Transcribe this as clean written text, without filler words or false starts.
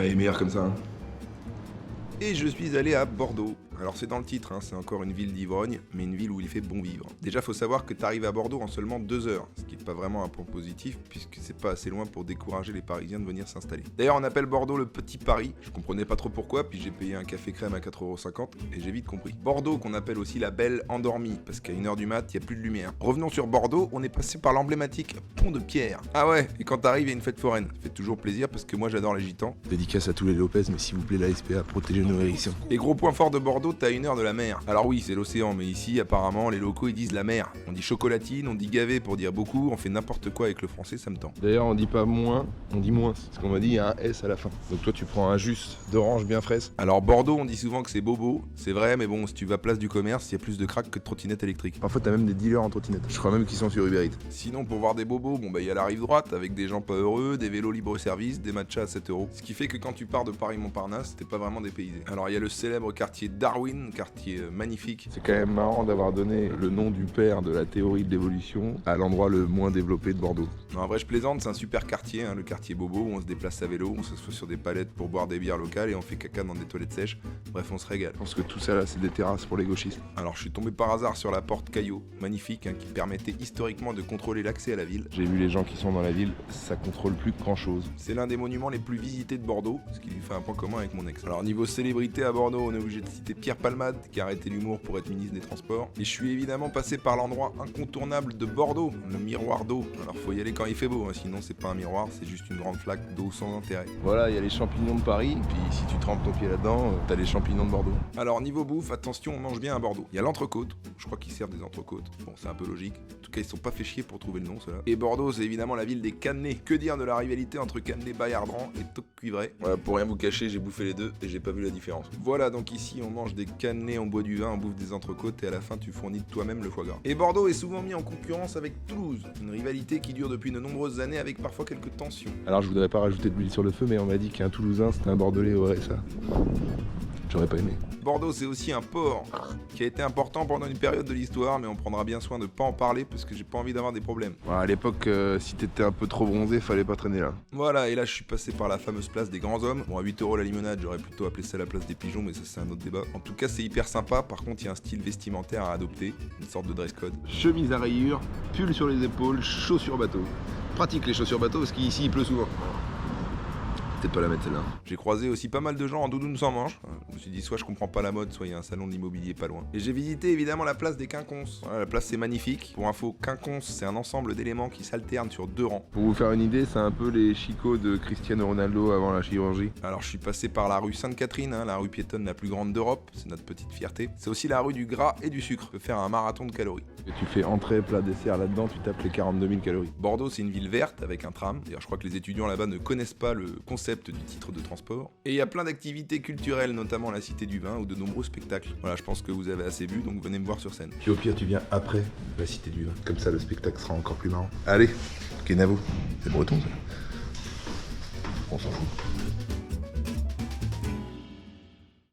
Ouais, il est meilleur comme ça. Hein. Et je suis allé à Bordeaux. Alors c'est dans le titre, hein, c'est encore une ville d'ivrogne, mais une ville où il fait bon vivre. Déjà faut savoir que t'arrives à Bordeaux en seulement 2 heures, ce qui est pas vraiment un point positif, puisque c'est pas assez loin pour décourager les Parisiens de venir s'installer. D'ailleurs on appelle Bordeaux le Petit Paris, je comprenais pas trop pourquoi, puis j'ai payé un café crème à 4,50€ et j'ai vite compris. Bordeaux qu'on appelle aussi la belle endormie, parce qu'à 1h du mat, y a plus de lumière. Revenons sur Bordeaux, on est passé par l'emblématique Pont de Pierre. Ah ouais, et quand t'arrives, il y a une fête foraine. Ça fait toujours plaisir parce que moi j'adore les gitans. Dédicace à tous les Lopez, mais s'il vous plaît, la SPA, protégez nos élections. Et gros point fort de Bordeaux, t'as 1 heure de la mer. Alors oui, c'est l'océan, mais ici, apparemment, les locaux ils disent la mer. On dit chocolatine, on dit gavé pour dire beaucoup, on fait n'importe quoi avec le français, ça me tend. D'ailleurs, on dit pas moins, on dit moins. Parce qu'on m'a dit, il y a un S à la fin. Donc toi, tu prends un jus d'orange bien fraîche. Alors Bordeaux, on dit souvent que c'est bobo, c'est vrai, mais bon, si tu vas place du commerce, il y a plus de crack que de trottinettes électriques. Parfois, t'as même des dealers en trottinette. Je crois même qu'ils sont sur Uber Eats. Sinon, pour voir des bobos, bon bah il y a la rive droite, avec des gens pas heureux, des vélos libre-service, des matchas à 7€. Ce qui fait que quand tu pars de Paris-Montparnasse, t'es pas vraiment dépaysé. Alors il y a le célèbre quartier Darwin, quartier magnifique. C'est quand même marrant d'avoir donné le nom du père de la théorie de l'évolution à l'endroit le moins développé de Bordeaux. Non, en vrai, je plaisante, c'est un super quartier, hein, le quartier bobo, où on se déplace à vélo, on s'assoit sur des palettes pour boire des bières locales et on fait caca dans des toilettes sèches. Bref, on se régale. Je pense que tout ça là, c'est des terrasses pour les gauchistes. Alors, je suis tombé par hasard sur la porte Caillot, magnifique, hein, qui permettait historiquement de contrôler l'accès à la ville. J'ai vu les gens qui sont dans la ville, ça contrôle plus grand chose. C'est l'un des monuments les plus visités de Bordeaux, ce qui lui fait un point commun avec mon ex. Alors, niveau célébrité à Bordeaux, on est obligé de citer Pierre Palmade, qui a arrêté l'humour pour être ministre des Transports. Et je suis évidemment passé par l'endroit incontournable de Bordeaux, le miroir d'eau. Alors, faut y aller quand il fait beau, hein, sinon c'est pas un miroir, c'est juste une grande flaque d'eau sans intérêt. Voilà, il y a les champignons de Paris, puis si tu trempes ton pied là-dedans, t'as les champignons de Bordeaux. Alors niveau bouffe, attention, on mange bien à Bordeaux. Il y a l'entrecôte, je crois qu'ils servent des entrecôtes. Bon, c'est un peu logique. En tout cas, ils sont pas fait chier pour trouver le nom, ceux-là. Et Bordeaux, c'est évidemment la ville des cannelés. Que dire de la rivalité entre cannelés Bayardran et Toc Cuivré? Voilà, pour rien vous cacher, j'ai bouffé les deux et j'ai pas vu la différence. Voilà, donc ici, on mange des cannelés, on boit du vin, on bouffe des entrecôtes et à la fin, tu fournis de toi-même le foie gras. Et Bordeaux est souvent mis en concurrence avec Toulouse, une rivalité qui dure depuis de nombreuses années avec parfois quelques tensions. Alors je voudrais pas rajouter de l'huile sur le feu, mais on m'a dit qu'un Toulousain c'était un Bordelais au RSA. J'aurais pas aimé. Bordeaux, c'est aussi un port qui a été important pendant une période de l'histoire, mais on prendra bien soin de pas en parler parce que j'ai pas envie d'avoir des problèmes. À l'époque, si t'étais un peu trop bronzé, fallait pas traîner là. Voilà, et là je suis passé par la fameuse place des grands hommes. Bon, à 8€ la limonade, j'aurais plutôt appelé ça la place des pigeons, mais ça c'est un autre débat. En tout cas, c'est hyper sympa. Par contre, il y a un style vestimentaire à adopter, une sorte de dress code. Chemise à rayures, pull sur les épaules, chaussures bateau. Pratique les chaussures bateau parce qu'ici il pleut souvent. Peut-être pas la mettre celle-là. J'ai croisé aussi pas mal de gens en doudoune sans manches. Je me suis dit soit je comprends pas la mode, soit il y a un salon de l'immobilier pas loin. Et j'ai visité évidemment la place des Quinconces. Voilà, la place c'est magnifique. Pour info, Quinconces c'est un ensemble d'éléments qui s'alternent sur 2 rangs. Pour vous faire une idée, c'est un peu les chicots de Cristiano Ronaldo avant la chirurgie. Alors je suis passé par la rue Sainte-Catherine, hein, la rue piétonne la plus grande d'Europe. C'est notre petite fierté. C'est aussi la rue du gras et du sucre. Tu peux faire un marathon de calories. Et tu fais entrée, plat, dessert là-dedans, tu tapes les 42 000 calories. Bordeaux c'est une ville verte avec un tram. D'ailleurs je crois que les étudiants là-bas ne connaissent pas le concept du titre de transport. Et il y a plein d'activités culturelles, notamment la Cité du Vin ou de nombreux spectacles. Voilà, je pense que vous avez assez vu, donc venez me voir sur scène. Puis au pire, tu viens après la Cité du Vin. Comme ça, le spectacle sera encore plus marrant. Allez, Kenavo, c'est breton ça. On s'en fout.